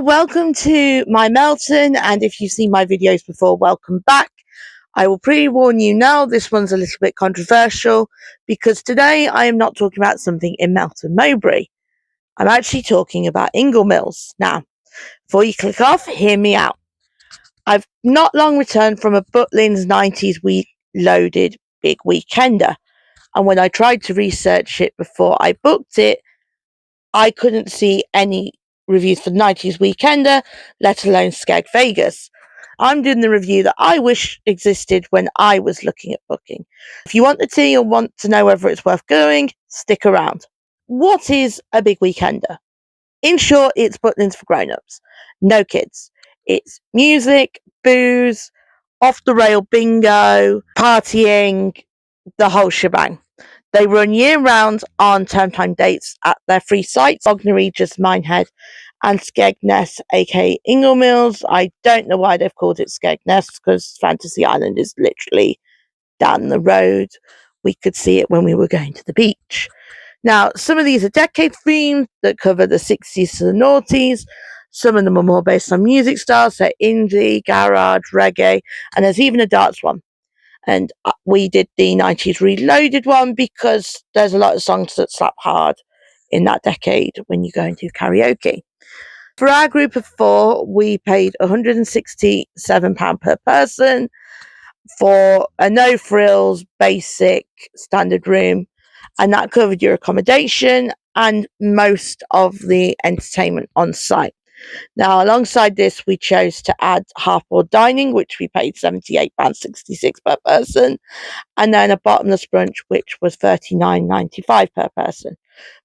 welcome to my Melton, and if you've seen my videos before, welcome back. I will pre-warn you now, this one's a little bit controversial, because today I am not talking about something in Melton Mowbray. I'm actually talking about Ingle Mills. Now, before you click off, hear me out. I've not long returned from a Butlins 90s loaded big weekender, and when I tried to research it before I booked it, I couldn't see any reviews for the 90s Weekender, let alone Skeg Vegas. I'm doing the review that I wish existed when I was looking at booking. If you want the tea or want to know whether it's worth going, stick around. What is a big weekender? In short, it's Butlins for grown-ups. No kids. It's music, booze, off-the-rail bingo, partying, the whole shebang. They run year-round on term-time dates at their three sites, Bognor Regis, Minehead and Skegness, aka Ingle Mills. I don't know why they've called it Skegness, because Fantasy Island is literally down the road. We could see it when we were going to the beach. Now, some of these are decade themed that cover the 60s to the noughties. Some of them are more based on music styles, so indie, garage, reggae, and there's even a darts one. And we did the 90s Reloaded one because there's a lot of songs that slap hard in that decade when you go and do karaoke. For our group of four, we paid £167 per person for a no frills, basic, standard room, and that covered your accommodation and most of the entertainment on site. Now, alongside this, we chose to add half-board dining, which we paid £78.66 per person, and then a bottomless brunch, which was £39.95 per person,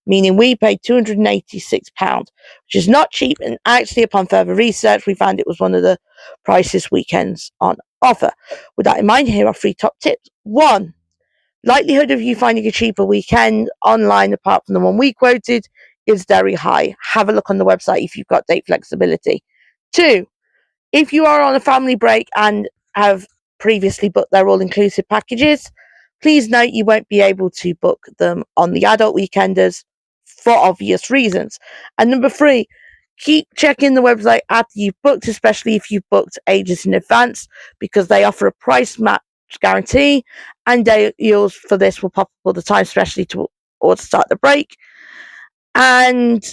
meaning we paid £286, which is not cheap. And actually, upon further research, we found it was one of the priciest weekends on offer. With that in mind, here are 3 top tips. 1. Likelihood of you finding a cheaper weekend online, apart from the one we quoted, is very high. Have a look on the website if you've got date flexibility. 2, if you are on a family break and have previously booked their all-inclusive packages, please note you won't be able to book them on the adult weekenders for obvious reasons. And number 3, keep checking the website after you've booked, especially if you've booked ages in advance, because they offer a price match guarantee, and deals for this will pop up all the time, especially to start the break. And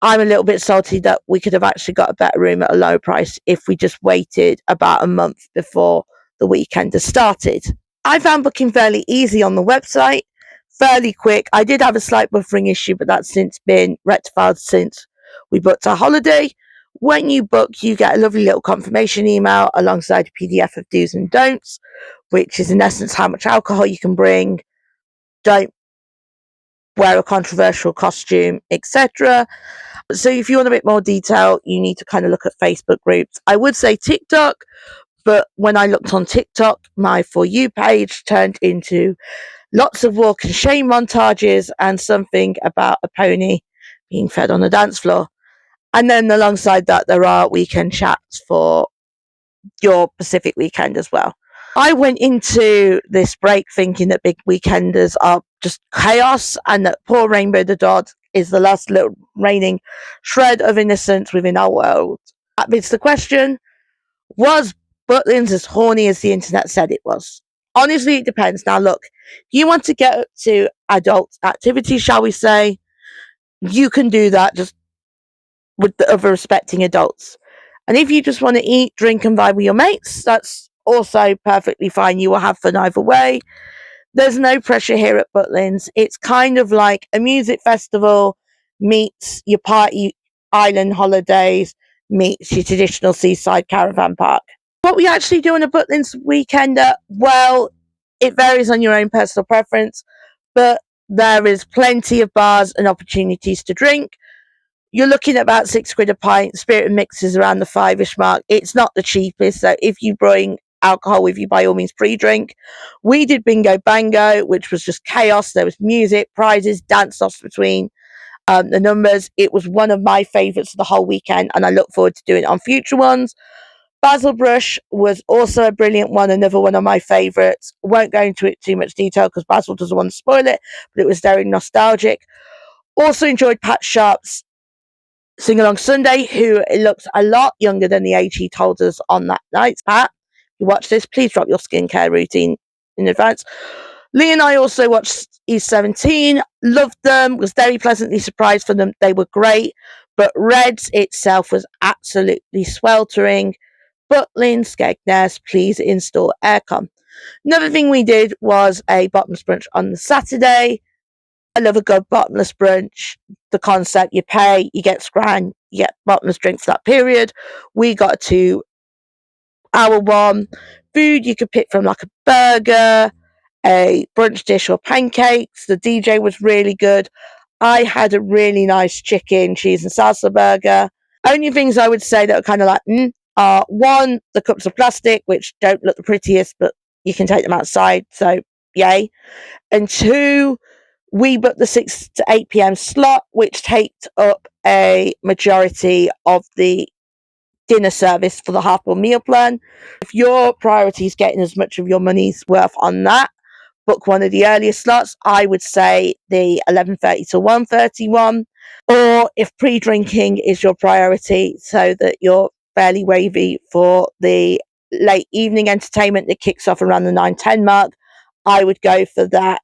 I'm a little bit salty that we could have actually got a better room at a lower price if we just waited about a month before the weekend has started. I found booking fairly easy on the website, fairly quick. I did have a slight buffering issue, but that's since been rectified since we booked our holiday. When you book, you get a lovely little confirmation email alongside a PDF of do's and don'ts, which is in essence how much alcohol you can bring, don't wear a controversial costume, etc. So if you want a bit more detail, you need to kind of look at Facebook groups. I would say TikTok, but when I looked on TikTok, my For You page turned into lots of walk and shame montages and something about a pony being fed on the dance floor. And then alongside that, there are weekend chats for your Pacific weekend as well. I went into this break thinking that big weekenders are just chaos and that poor Rainbow the Dog is the last little reigning shred of innocence within our world. That begs the question, was Butlins as horny as the internet said it was? Honestly, it depends. Now look, if you want to get up to adult activities, shall we say, you can do that just with the other respecting adults. And if you just want to eat, drink and vibe with your mates, that's also perfectly fine. You will have fun either way. There's no pressure here at Butlins. It's kind of like a music festival meets your party island holidays meets your traditional seaside caravan park. What we actually do on a Butlins weekender, well, it varies on your own personal preference, but there is plenty of bars and opportunities to drink. You're looking at about £6 a pint. Spirit mixes around the 5-ish mark. It's not the cheapest, so if you bring alcohol with you, by all means pre-drink. We did bingo bango, which was just chaos. There was music, prizes, dance-offs between the numbers. It was one of my favourites of the whole weekend, and I look forward to doing it on future ones. Basil Brush was also a brilliant one, another one of my favourites. Won't go into it too much detail because Basil doesn't want to spoil it, but it was very nostalgic. Also enjoyed Pat Sharp's Sing Along Sunday, who looks a lot younger than the age he told us on that night. Pat, you watch this, please drop your skincare routine in advance. Lee and I also watched East 17, loved them, was very pleasantly surprised for them. They were great, but Reds itself was absolutely sweltering. Butlins Skegness, please install aircon. Another thing we did was a bottomless brunch on the Saturday. I love a good bottomless brunch. The concept, you pay, you get scran, you get bottomless drink for that period. We got a 2-hour one. Food you could pick from like a burger, a brunch dish or pancakes. The DJ was really good. I had a really nice chicken, cheese and salsa burger. Only things I would say that are kind of like, are one, the cups of plastic, which don't look the prettiest, but you can take them outside, so yay. And two, we booked the 6 to 8 p.m. slot, which takes up a majority of the dinner service for the half-meal meal plan. If your priority is getting as much of your money's worth on that, book one of the earlier slots. I would say the 11:30 to 1:30 one. Or if pre-drinking is your priority, so that you're fairly wavy for the late evening entertainment that kicks off around the 9:10 mark, I would go for that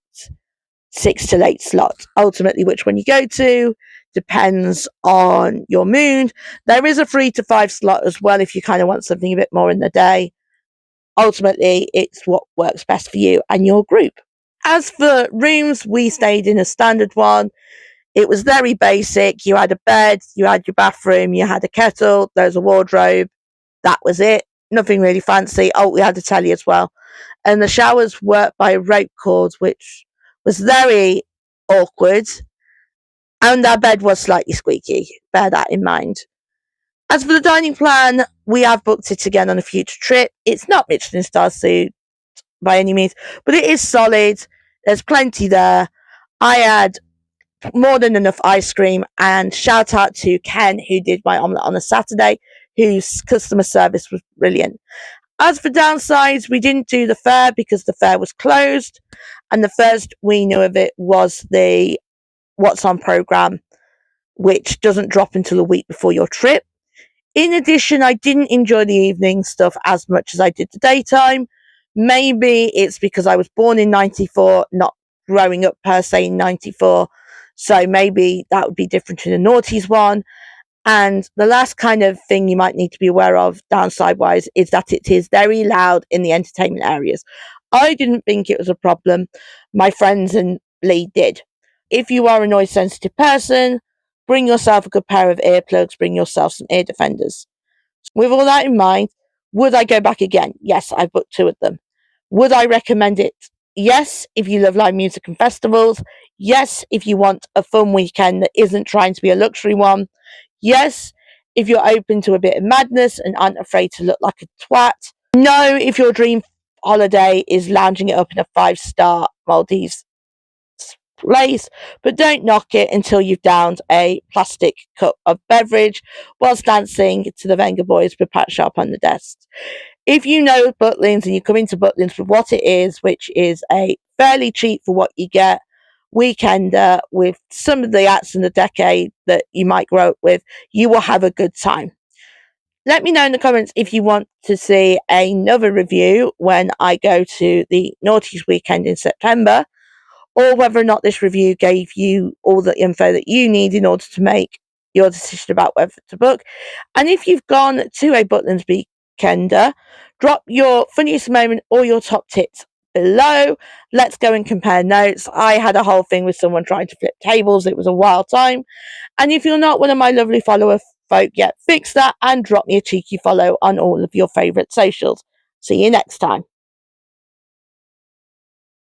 6 to 8 slot. Ultimately, which one you go to depends on your mood. There is a 3 to 5 slot as well if you kind of want something a bit more in the day. Ultimately, it's what works best for you and your group. As for rooms, we stayed in a standard one. It was very basic. You had a bed, you had your bathroom, you had a kettle, there was a wardrobe. That was it. Nothing really fancy. Oh, we had a telly as well. And the showers worked by rope cords, which was very awkward. And our bed was slightly squeaky. Bear that in mind. As for the dining plan, we have booked it again on a future trip. It's not Michelin star suit by any means, but it is solid. There's plenty there. I had more than enough ice cream, and shout out to Ken, who did my omelette on a Saturday, whose customer service was brilliant. As for downsides, we didn't do the fair because the fair was closed, and the first we knew of it was the What's On program, which doesn't drop until a week before your trip. In addition, I didn't enjoy the evening stuff as much as I did the daytime. Maybe it's because I was born in 94, not growing up per se in 94. So maybe that would be different to the noughties one. And the last kind of thing you might need to be aware of downside wise is that it is very loud in the entertainment areas. I didn't think it was a problem. My friends and Lee did. If you are a noise sensitive person, bring yourself a good pair of earplugs, bring yourself some ear defenders. With all that in mind, would I go back again? Yes, I booked 2 of them. Would I recommend it? Yes, if you love live music and festivals. Yes, if you want a fun weekend that isn't trying to be a luxury one. Yes, if you're open to a bit of madness and aren't afraid to look like a twat. No, if your dream holiday is lounging it up in a 5-star Maldives place, but don't knock it until you've downed a plastic cup of beverage whilst dancing to the Venga Boys with Pat Sharp on the desk. If you know Butlins and you come into Butlins for what it is, which is a fairly cheap for what you get weekender with some of the acts in the decade that you might grow up with, you will have a good time. Let me know in the comments if you want to see another review when I go to the Naughties weekend in September, or whether or not this review gave you all the info that you need in order to make your decision about whether to book. And if you've gone to a Butlins weekender, drop your funniest moment or your top tips below. Let's go and compare notes. I had a whole thing with someone trying to flip tables. It was a wild time. And if you're not one of my lovely follower folk yet, fix that and drop me a cheeky follow on all of your favourite socials. See you next time.